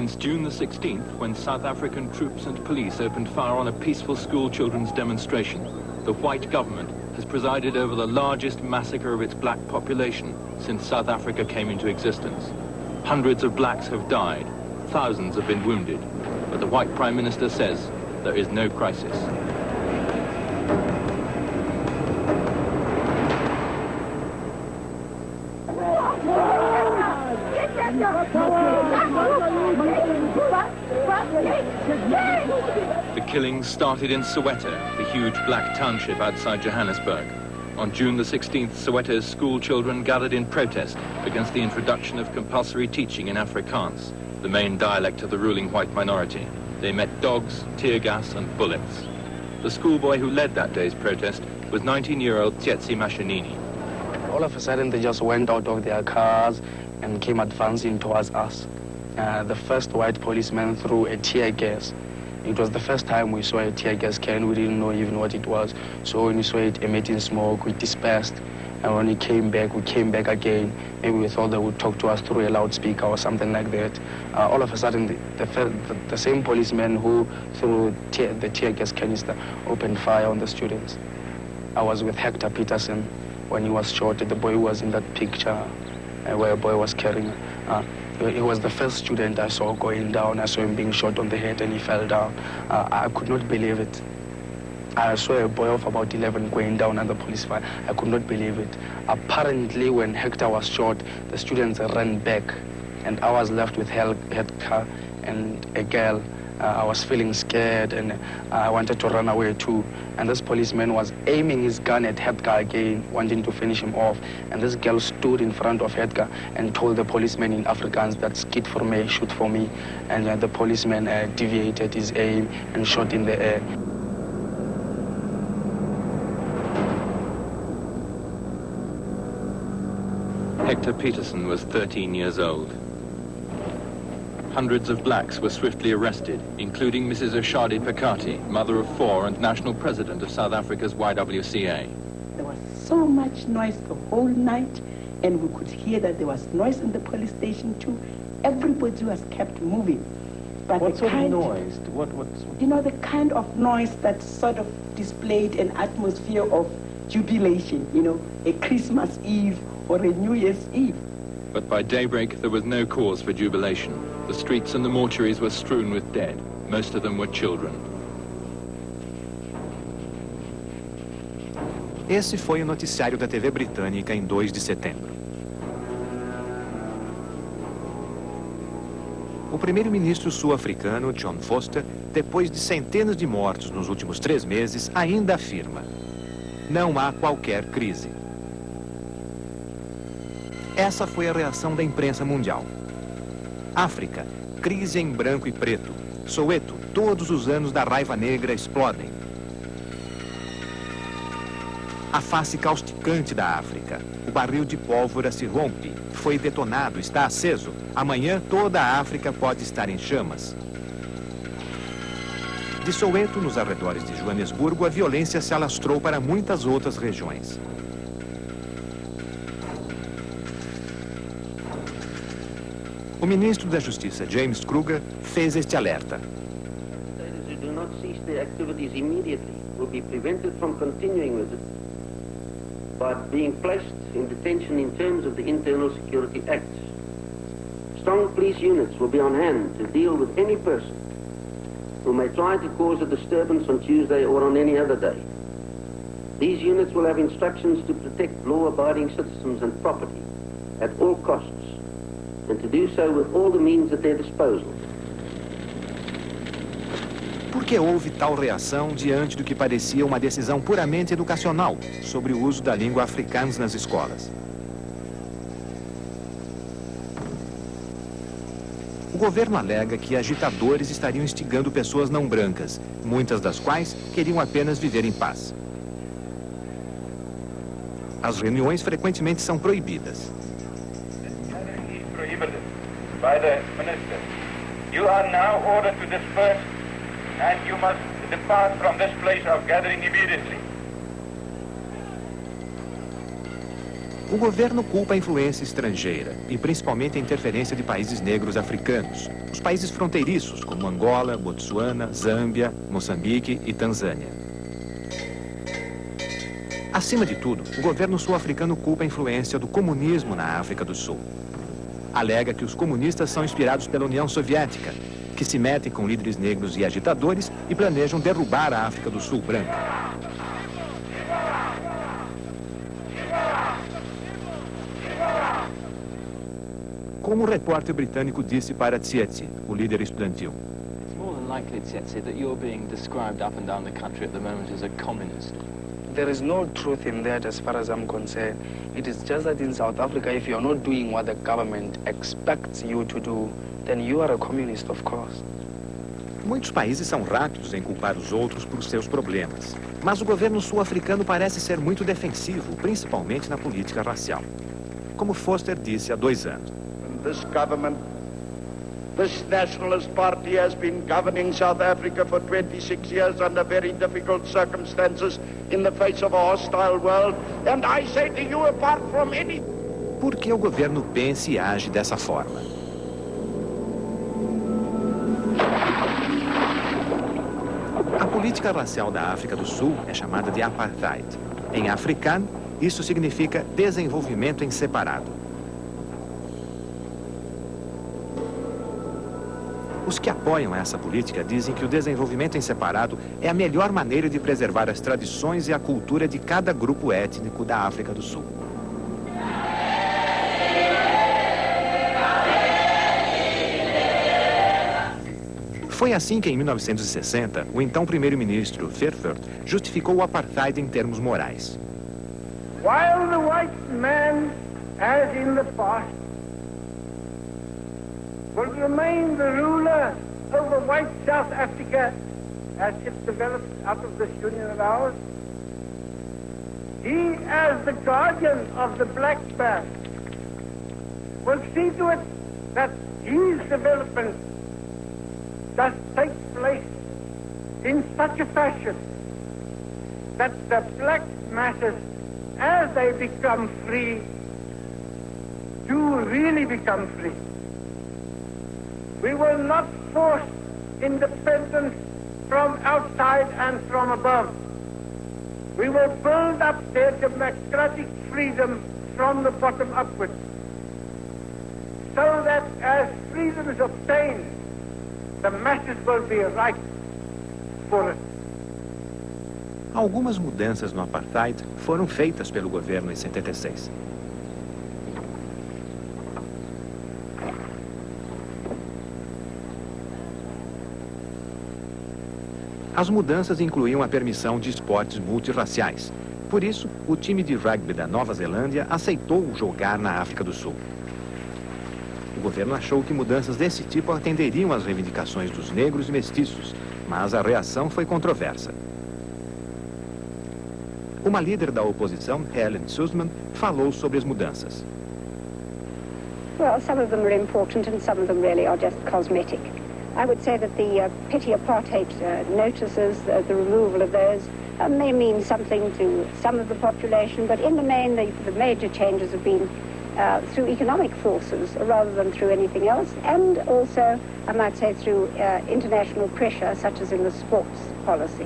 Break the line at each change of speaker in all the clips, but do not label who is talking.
since June the 16th, when South African troops and police opened fire on a peaceful school children's demonstration. The white government has presided over the largest massacre of its black population since South Africa came into existence. Hundreds of blacks have died, thousands have been wounded, but the white Prime Minister says there is no crisis. The killings started in Soweto, the huge black township outside Johannesburg. On June the 16th, Soweto's school children gathered in protest against the introduction of compulsory teaching in Afrikaans, the main dialect of the ruling white minority. They met dogs, tear gas and bullets. The schoolboy who led that day's protest was 19-year-old Tsetsi Mashinini.
All of a sudden, they just went out of their cars and came advancing towards us. The first white policeman threw a tear gas. It was the first time we saw a tear gas can. We didn't know even what it was. So when we saw it emitting smoke, we dispersed. And when we came back again. Maybe we thought they would talk to us through a loudspeaker or something like that. All of a sudden, the same policeman who threw the tear gas canister opened fire on the students. I was with Hector Peterson when he was shot. The boy who was in that picture where a boy was carrying. He was the first student I saw going down. I saw him being shot on the head and he fell down. I could not believe it. I saw a boy of about 11 going down under police fire. I could not believe it. Apparently, when Hector was shot, the students ran back and I was left with Hector and a girl. I was feeling scared and I wanted to run away too. And this policeman was aiming his gun at Hector again, wanting to finish him off. And this girl stood in front of Hector and told the policeman in Afrikaans that skit for me, shoot for me. And the policeman deviated his aim and shot in the air.
Hector Peterson was 13 years old. Hundreds of blacks were swiftly arrested, including Mrs. Oshadi Phakathi, mother of 4 and national president of South Africa's YWCA.
There was so much noise the whole night, and we could hear that there was noise in the police station too. Everybody was kept moving. But
what sort of noise?
You know, the kind of noise that sort of displayed an atmosphere of jubilation, you know, a Christmas Eve or a New Year's Eve.
But by daybreak, there was no cause for jubilation. The streets and the mortuaries were strewn with dead. Most of them were children.
Esse foi o noticiário da TV britânica em 2 de setembro. O primeiro-ministro sul-africano, John Vorster, depois de centenas de mortos nos últimos 3 meses, ainda afirma: não há qualquer crise. Essa foi a reação da imprensa mundial. África, crise em branco e preto. Soweto, todos os anos da raiva negra explodem. A face causticante da África. O barril de pólvora se rompe, foi detonado, está aceso. Amanhã toda a África pode estar em chamas. De Soweto, nos arredores de Joanesburgo, a violência se alastrou para muitas outras regiões. O ministro da Justiça, James Kruger, fez este alerta.
Those who do not cease their activities immediately will be prevented from continuing with it by being placed in detention in terms of the Internal Security Act. Strong police units will be on hand to deal with any person who may try to cause a disturbance on Tuesday or on any other day. These units will have instructions to protect law-abiding citizens and property at all costs, and to do so with all the means at their disposal.
Por que houve tal reação diante do que parecia uma decisão puramente educacional sobre o uso da língua africana nas escolas? O governo alega que agitadores estariam instigando pessoas não brancas, muitas das quais queriam apenas viver em paz. As reuniões frequentemente são proibidas.
By the minister. You are now ordered to disperse and you must depart from this place of gathering immediately.
O governo culpa a influência estrangeira e principalmente a interferência de países negros africanos, os países fronteiriços como Angola, Botsuana, Zâmbia, Moçambique e Tanzânia. Acima de tudo, o governo sul-africano culpa a influência do comunismo na África do Sul. Alega que os comunistas são inspirados pela União Soviética, que se metem com líderes negros e agitadores e planejam derrubar a África do Sul branca. Como o repórter britânico disse para Tsietsi, o líder estudantil.
It's more than likely, Tsietsi, that you're being described up and down the country at the moment as a communist.
There is no truth in that as far as I'm concerned. It is just that in South Africa, if you're not doing what the government expects you to do, then you are a communist, of course.
Muitos países são rápidos em culpar os outros por seus problemas. Mas o governo sul-africano parece ser muito defensivo, principalmente na política racial. Como Foster disse há 2 anos.
This government, this nationalist party has been governing South Africa for 26 years under very difficult circumstances in the face of a hostile world. And I say to you, apart from any...
Por que o governo pensa e age dessa forma? A política racial da África do Sul é chamada de apartheid. Em africano, isso significa desenvolvimento em separado. Os que apoiam essa política dizem que o desenvolvimento em separado é a melhor maneira de preservar as tradições e a cultura de cada grupo étnico da África do Sul. Foi assim que, em 1960, o então primeiro-ministro Verwoerd justificou o apartheid em termos morais.
While the white man, as in the past, will remain the ruler over white South Africa as it develops out of this union of ours, he, as the guardian of the black man, will see to it that his development does take place in such a fashion that the black masses, as they become free, do really become free. We will not force independence from outside and from above. We will build up their democratic freedom from the bottom upwards, so that as freedom is obtained, the masses will be right for it.
Algumas mudanças no apartheid foram feitas pelo governo em 76. As mudanças incluíam a permissão de esportes multirraciais. Por isso, o time de rugby da Nova Zelândia aceitou jogar na África do Sul. O governo achou que mudanças desse tipo atenderiam às reivindicações dos negros e mestiços, mas a reação foi controversa. Uma líder da oposição, Helen Suzman, falou sobre as mudanças.
Well, some of them are important and some of them really are just cosmetic. I would say that the petty apartheid notices, the removal of those, may mean something to some of the population, but in the main, the major changes have been through economic forces rather than through anything else, and also, I might say, through international pressure, such as in the sports policy.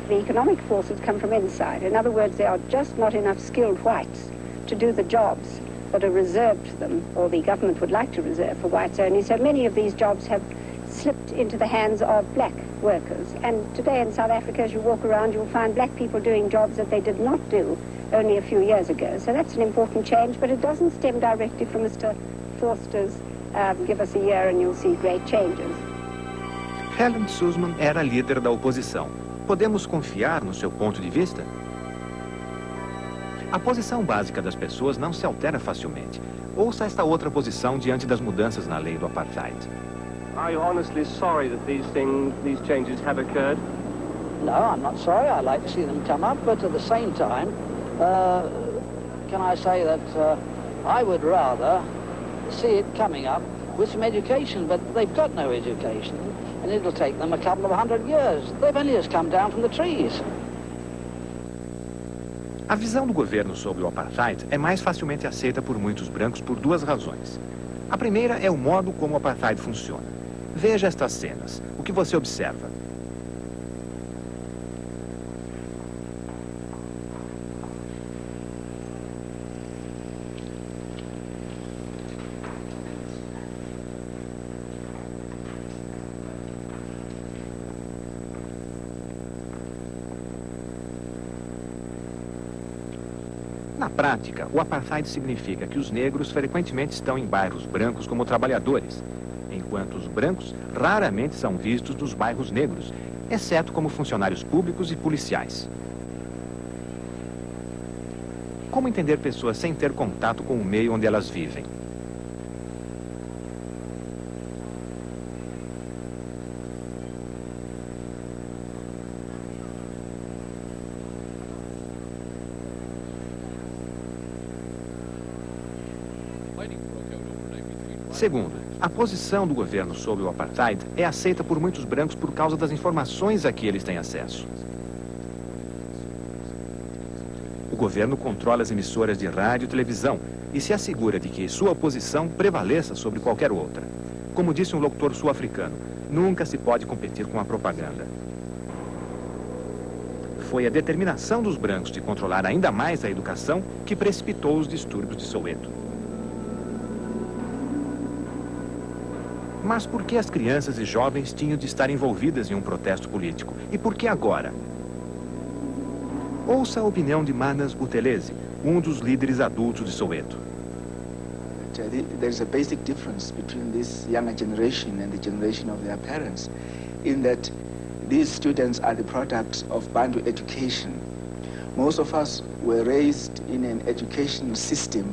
The economic forces come from inside. In other words, there are just not enough skilled whites to do the jobs that are reserved to them, or the government would like to reserve for whites only. So many of these jobs have slipped into the hands of black workers. And today in South Africa, as you walk around, you'll find black people doing jobs that they did not do only a few years ago. So that's an important change, but it doesn't stem directly from Mr. Forster's give us a year and you'll see great changes.
Helen Suzman era líder da oposição. Podemos confiar no seu ponto de vista? A posição básica das pessoas não se altera facilmente. Ouça esta outra posição diante das mudanças na lei do apartheid.
Are you honestly sorry that these changes have occurred?
No, I'm not sorry. I'd like to see them come up, but at the same time, can I say that I would rather see it coming up with some education, but they've got no education, and it'll take them a couple of 100 years. They've only just come down from the trees.
A visão do governo sobre o apartheid é mais facilmente aceita por muitos brancos por duas razões. A primeira é o modo como o apartheid funciona. Veja estas cenas. O que você observa? Na prática, o apartheid significa que os negros frequentemente estão em bairros brancos como trabalhadores, enquanto os brancos raramente são vistos nos bairros negros, exceto como funcionários públicos e policiais. Como entender pessoas sem ter contato com o meio onde elas vivem? Segundo, a posição do governo sobre o apartheid é aceita por muitos brancos por causa das informações a que eles têm acesso. O governo controla as emissoras de rádio e televisão e se assegura de que sua posição prevaleça sobre qualquer outra. Como disse um locutor sul-africano, nunca se pode competir com a propaganda. Foi a determinação dos brancos de controlar ainda mais a educação que precipitou os distúrbios de Soweto. Mas por que as crianças e jovens tinham de estar envolvidas em um protesto político? E por que agora? Ouça a opinião de Manas Buthelezi, um dos líderes adultos de Soweto.
There's a basic difference between this younger generation and the generation of their parents, in that these students are the products of Bantu education. Most of us were raised in an education system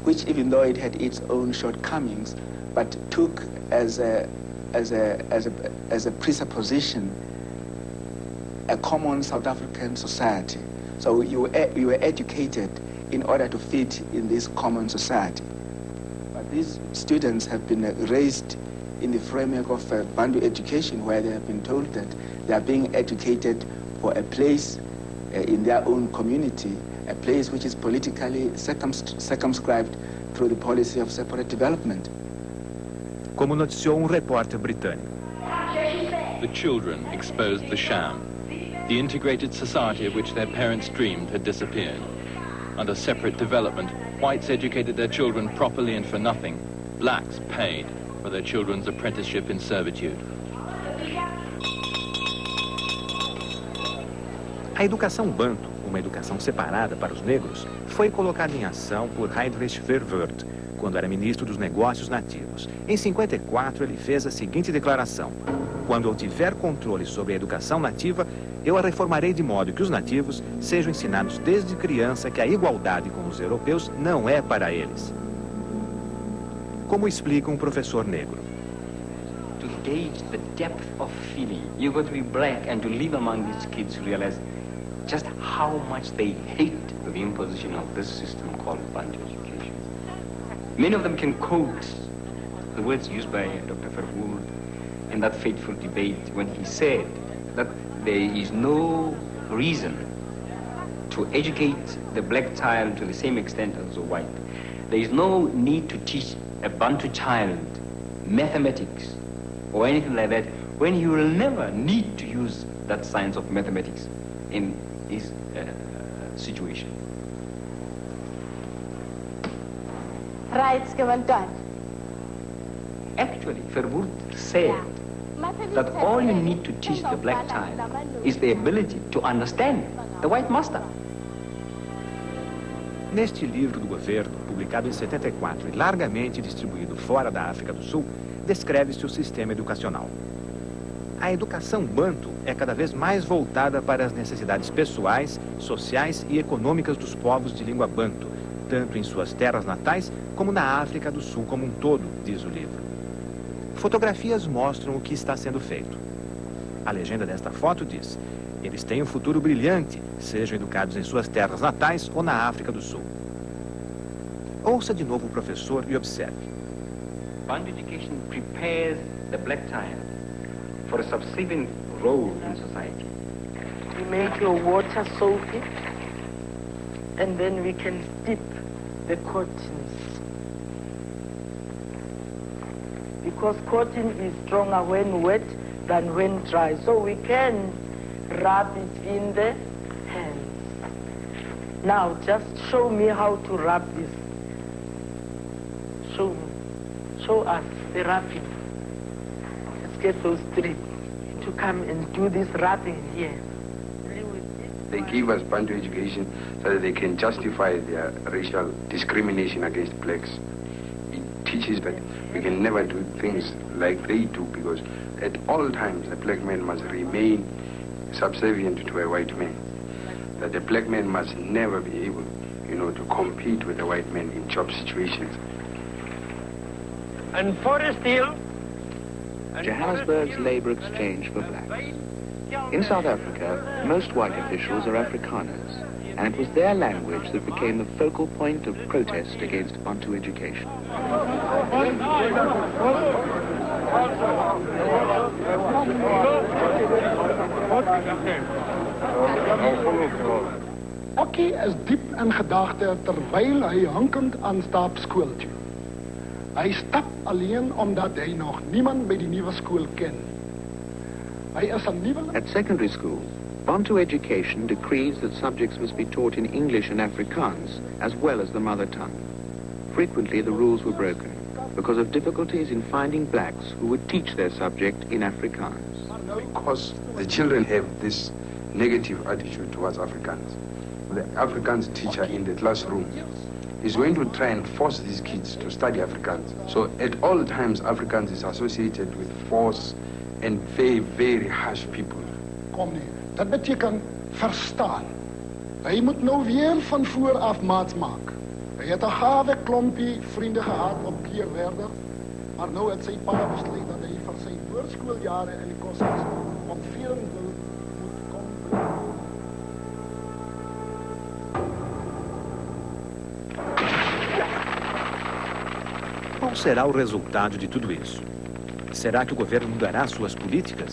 which, even though it had its own shortcomings, but took as a presupposition a common South African society. So you were educated in order to fit in this common society. But these students have been raised in the framework of Bantu education, where they have been told that they are being educated for a place in their own community, a place which is politically circumscribed through the policy of separate development.
Como noticiou repórter britânico.
The children exposed the sham. The integrated society of which their parents dreamed had disappeared. Under separate development, whites educated their children properly and for nothing. Blacks paid for their children's apprenticeship in servitude.
A educação Bantu, uma educação separada para os negros, foi colocada em ação por Heinrich Verwoerd, quando era ministro dos Negócios Nativos. Em 54, ele fez a seguinte declaração: quando eu tiver controle sobre a educação nativa, eu a reformarei de modo que os nativos sejam ensinados desde criança que a igualdade com os europeus não é para eles. Como explica um professor negro.
To gauge the depth of feeling, you've got to be black and to live among these kids to realize just how much they hate the imposition of this system called Bantu education. Many of them can quote the words used by Dr. Verwoerd in that fateful debate when he said that there is no reason to educate the black child to the same extent as the white. There is no need to teach a Bantu child mathematics or anything like that when he will never need to use that science of mathematics in his situation.
Rights given done.
Actually, Verwoerd said that all you need to teach the black child is the ability to understand the white master.
Neste livro do governo, publicado em 74 e largamente distribuído fora da África do Sul, descreve-se o sistema educacional. A educação Bantu é cada vez mais voltada para as necessidades pessoais, sociais e econômicas dos povos de língua Bantu, tanto em suas terras natais como na África do Sul como um todo, diz o livro. Fotografias mostram o que está sendo feito. A legenda desta foto diz: eles têm um futuro brilhante, sejam educados em suas terras natais ou na África do Sul. Ouça de novo o professor e observe.
Bantu education prepares the black child for a subsequent role in society.
You make your water soaking. and then we can steep the cottons. Because cotton is stronger when wet than when dry, so we can rub it in the hands. Now, just show me how to rub this. Show us the rubbing. Let's get those three to come and do this rubbing here.
They give us Bantu education so that they can justify their racial discrimination against blacks. It teaches that we can never do things like they do, because at all times a black man must remain subservient to a white man. That a black man must never be able, to compete with a white man in job situations.
And Forest Hill.
Johannesburg's labour exchange for blacks. In South Africa, most white officials are Afrikaners, and it was their language that became the focal point of protest against Bantu education.
Okkie is diep in gedagte terwyl hy hinkend aanstap skool toe. Hy stap alleen omdat hy nog niemand by die nuwe skool ken. Hy is 'n nuwe.
At secondary school, Bantu education decrees that subjects must be taught in English and Afrikaans as well as the mother tongue. Frequently the rules were broken because of difficulties in finding blacks who would teach their subject in Afrikaans.
Because the children have this negative attitude towards Afrikaans. The Afrikaans teacher in the classroom is going to try and force these kids to study Afrikaans. So at all times, Afrikaans is associated with force and very, very harsh people.
Kom nie, dat beteken verstaan. Hy moet nou weer van voor af maats maak. Hy het 'n gawe klompie vriende gehad op Keerwerder, maar nou het sy pa besluit dat hy vir sy voorskooljare in die koshuis op Verenville moet kom bly.
Qual será o resultado de tudo isso? Será que o governo mudará suas políticas?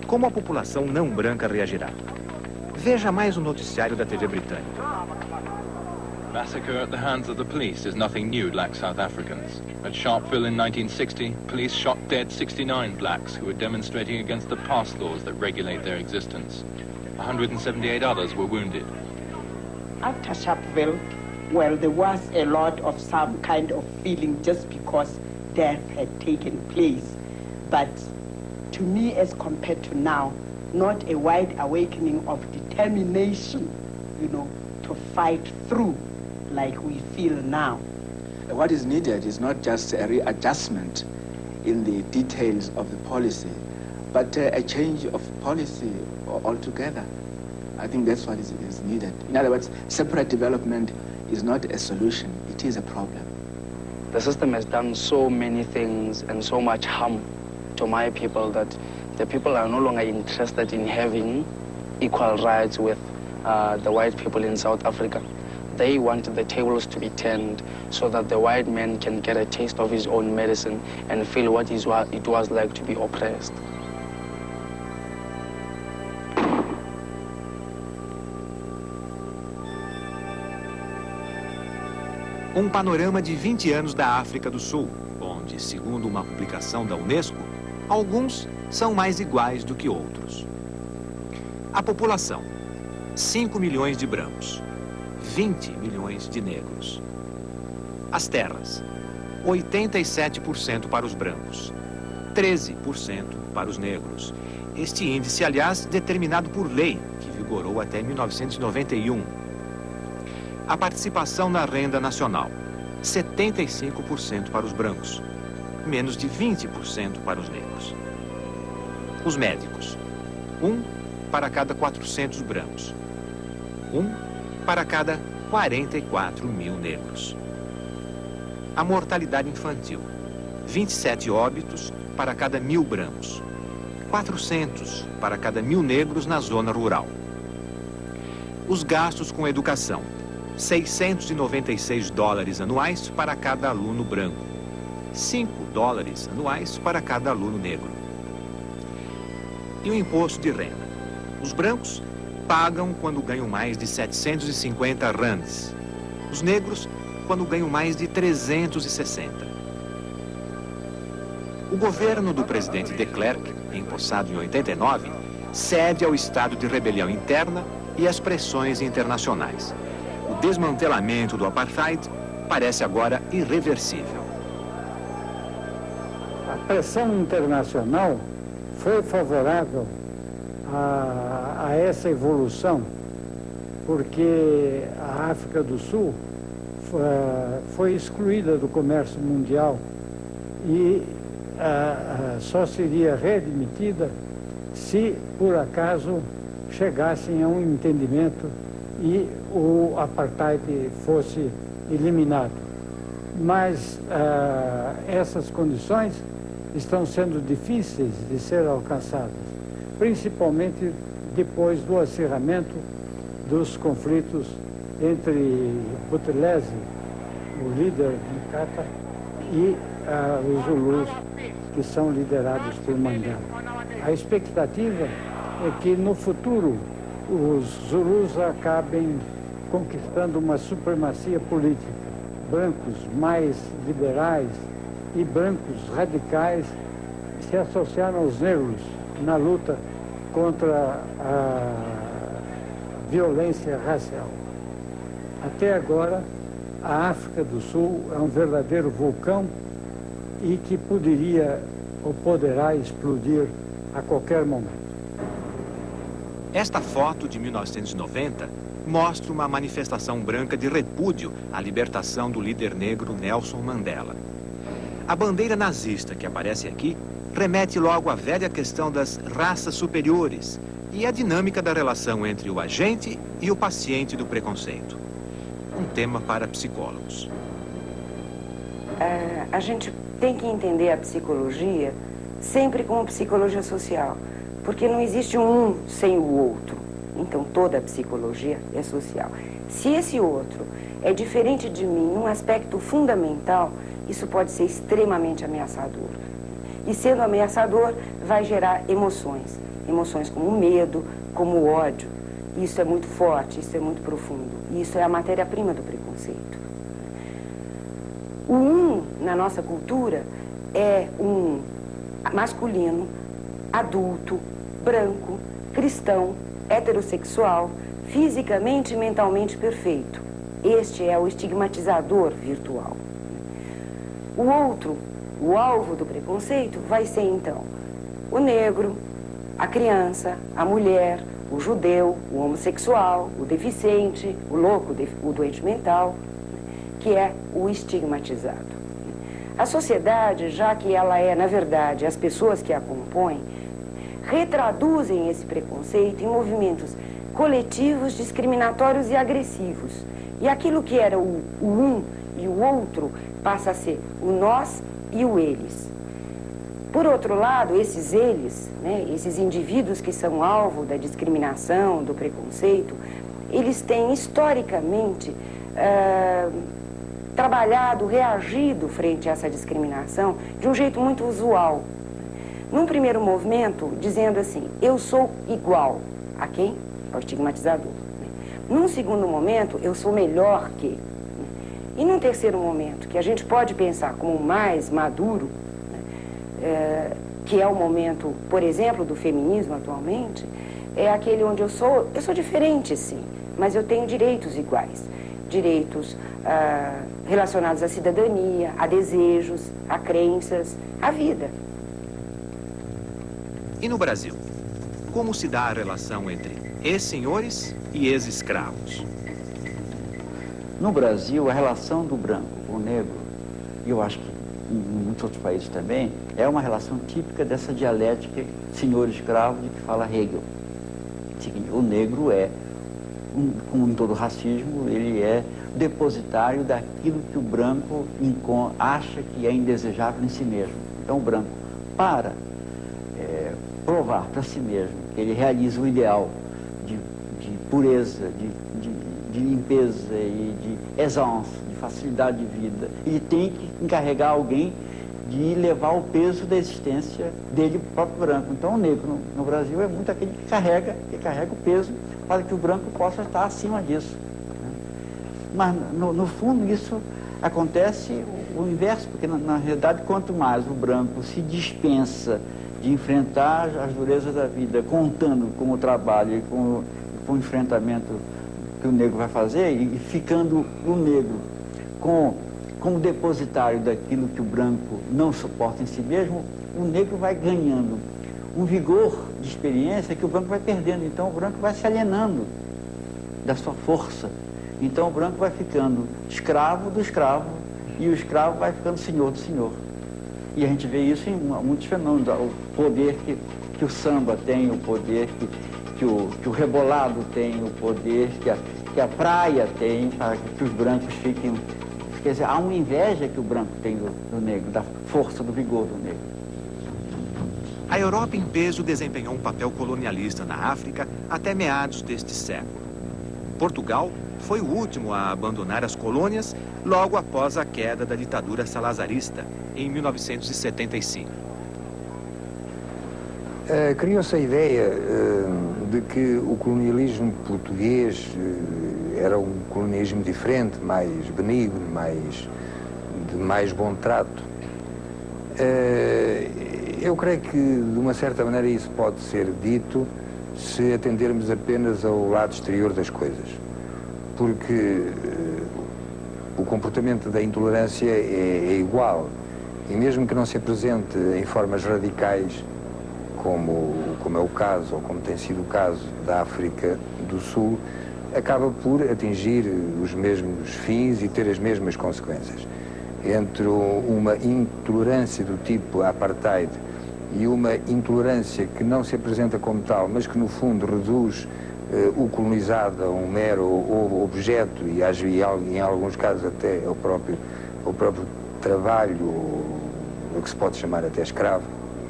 Como a população não branca reagirá? Veja mais um noticiário da TV britânica.
Massacre at the hands of the police is nothing new, like South Africans. At Sharpeville in 1960, police shot dead 69 blacks who were demonstrating against the pass laws that regulate their existence. 178 others were wounded.
After Sharpeville, well, there was a lot of some kind of feeling just because death had taken place. But to me, as compared to now, not a wide awakening of determination, to fight through like we feel now.
What is needed is not just a readjustment in the details of the policy, but a change of policy altogether. I think that's what is needed. In other words, separate development is not a solution, it is a problem.
The system has done so many things and so much harm to my people that the people are no longer interested in having equal rights with the white people in South Africa. They want the tables to be turned so that the white man can get a taste of his own medicine and feel what it was like to be oppressed.
Um panorama de 20 anos da África do Sul, onde, segundo uma publicação da Unesco, alguns são mais iguais do que outros. A população, 5 milhões de brancos, 20 milhões de negros. As terras, 87% para os brancos, 13% para os negros. Este índice, aliás, determinado por lei, que vigorou até 1991. A participação na renda nacional, 75% para os brancos, menos de 20% para os negros. Os médicos, 1 para cada 400 brancos, 1 para cada 44 mil negros. A mortalidade infantil, 27 óbitos para cada 1000 brancos, 400 para cada 1000 negros na zona rural. Os gastos com educação, $696 anuais para cada aluno branco, $5 anuais para cada aluno negro. E o imposto de renda. Os brancos, pagam quando ganham mais de 750 rands. Os negros, quando ganham mais de 360. O governo do presidente de Klerk, empossado em 89, cede ao estado de rebelião interna e às pressões internacionais. O desmantelamento do apartheid parece agora irreversível.
A pressão internacional foi favorável a essa evolução, porque a África do Sul foi excluída do comércio mundial e só seria readmitida se, por acaso, chegassem a um entendimento e o apartheid fosse eliminado. Mas essas condições estão sendo difíceis de ser alcançadas, principalmente depois do acirramento dos conflitos entre Buthelezi, o líder de Kata, e os Zulus, que são liderados por Mandela. A expectativa é que no futuro os Zulus acabem conquistando uma supremacia política. Brancos mais liberais e brancos radicais se associaram aos negros na luta contra a violência racial. Até agora, a África do Sul é um verdadeiro vulcão e que poderia ou poderá explodir a qualquer momento.
Esta foto de 1990 mostra uma manifestação branca de repúdio à libertação do líder negro Nelson Mandela. A bandeira nazista que aparece aqui remete logo à velha questão das raças superiores e à dinâmica da relação entre o agente e o paciente do preconceito. Um tema para psicólogos.
A gente tem que entender a psicologia sempre como psicologia social, porque não existe um sem o outro. Então toda a psicologia é social. Se esse outro é diferente de mim num aspecto fundamental, isso pode ser extremamente ameaçador. E sendo ameaçador, vai gerar emoções. Emoções como medo, como ódio. Isso é muito forte, isso é muito profundo. E isso é a matéria-prima do preconceito. O um, na nossa cultura, é um masculino, adulto, branco, cristão, heterossexual, fisicamente e mentalmente perfeito. Este é o estigmatizador virtual. O outro, o alvo do preconceito, vai ser então o negro, a criança, a mulher, o judeu, o homossexual, o deficiente, o louco, o doente mental, que é o estigmatizado. A sociedade, já que ela é, na verdade, as pessoas que a compõem, retraduzem esse preconceito em movimentos coletivos, discriminatórios e agressivos. E aquilo que era o um e o outro passa a ser o nós e o eles. Por outro lado, esses eles, esses indivíduos que são alvo da discriminação, do preconceito, eles têm historicamente trabalhado, reagido frente a essa discriminação de um jeito muito usual. Num primeiro movimento, dizendo assim, eu sou igual a quem? Ao estigmatizador. Num segundo momento, eu sou melhor que. E num terceiro momento, que a gente pode pensar como mais maduro, que é o momento, por exemplo, do feminismo atualmente, é aquele onde eu sou diferente, sim, mas eu tenho direitos iguais. Direitos relacionados à cidadania, a desejos, a crenças, à vida.
E no Brasil, como se dá a relação entre ex-senhores e ex-escravos?
No Brasil, a relação do branco com o negro, e eu acho que em muitos outros países também, é uma relação típica dessa dialética senhor-escravo de que fala Hegel. O negro é, como em todo racismo, ele é depositário daquilo que o branco acha que é indesejável em si mesmo. Então o branco, para provar para si mesmo que ele realiza o ideal de pureza, de limpeza e de aisance, de facilidade de vida, ele tem que encarregar alguém de levar o peso da existência dele próprio branco. Então o negro no Brasil é muito aquele que carrega o peso para que o branco possa estar acima disso. Mas, no fundo, isso acontece o inverso, porque, na realidade, quanto mais o branco se dispensa de enfrentar as durezas da vida, contando com o trabalho e com o enfrentamento que o negro vai fazer, e ficando o negro como depositário daquilo que o branco não suporta em si mesmo, o negro vai ganhando um vigor de experiência que o branco vai perdendo. Então o branco vai se alienando da sua força. Então o branco vai ficando escravo do escravo e o escravo vai ficando senhor do senhor. E a gente vê isso em muitos fenômenos. O poder que o samba tem, o poder que o rebolado tem, o poder que a praia tem, para que os brancos fiquem... Quer dizer, há uma inveja que o branco tem do negro, da força, do vigor do negro.
A Europa em peso desempenhou um papel colonialista na África até meados deste século. Portugal foi o último a abandonar as colônias logo após a queda da ditadura salazarista, em 1975.
Criou-se a ideia de que o colonialismo português era um colonialismo diferente, mais benigno, de mais bom trato. Eu creio que, de uma certa maneira, isso pode ser dito se atendermos apenas ao lado exterior das coisas. Porque o comportamento da intolerância é igual. E mesmo que não se apresente em formas radicais, como é o caso, ou como tem sido o caso da África do Sul, acaba por atingir os mesmos fins e ter as mesmas consequências. Entre uma intolerância do tipo apartheid e uma intolerância que não se apresenta como tal, mas que no fundo reduz o colonizado a um mero objeto e em alguns casos até ao próprio trabalho, o que se pode chamar até escravo,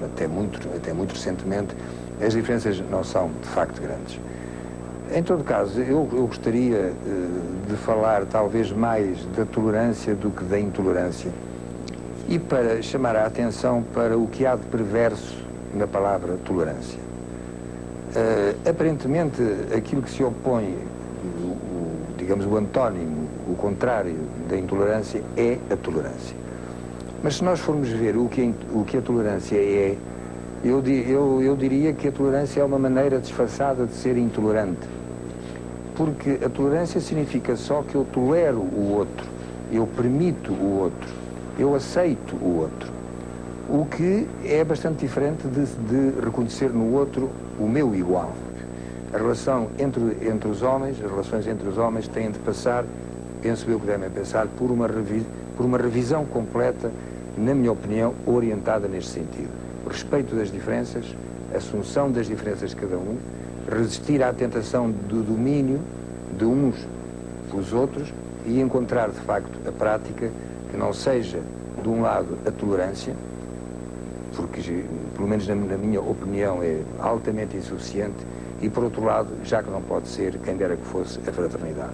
até muito recentemente, as diferenças não são de facto grandes. Em todo caso, eu gostaria de falar talvez mais da tolerância do que da intolerância e para chamar a atenção para o que há de perverso na palavra tolerância. Aparentemente, aquilo que se opõe, digamos, o antónimo, o contrário da intolerância é a tolerância. Mas se nós formos ver o que a tolerância é, eu diria que a tolerância é uma maneira disfarçada de ser intolerante. Porque a tolerância significa só que eu tolero o outro, eu permito o outro, eu aceito o outro. O que é bastante diferente de reconhecer no outro o meu igual. A relação entre os homens, as relações entre os homens têm de passar, penso eu que devem passar, por uma revisão completa, na minha opinião, orientada neste sentido. O respeito das diferenças, a assunção das diferenças de cada um, resistir à tentação do domínio de uns pelos outros e encontrar, de facto, a prática que não seja, de um lado, a tolerância, porque, pelo menos na minha opinião, é altamente insuficiente, e, por outro lado, já que não pode ser, quem dera que fosse, a fraternidade.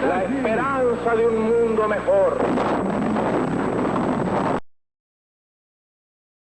La esperanza de un mundo mejor.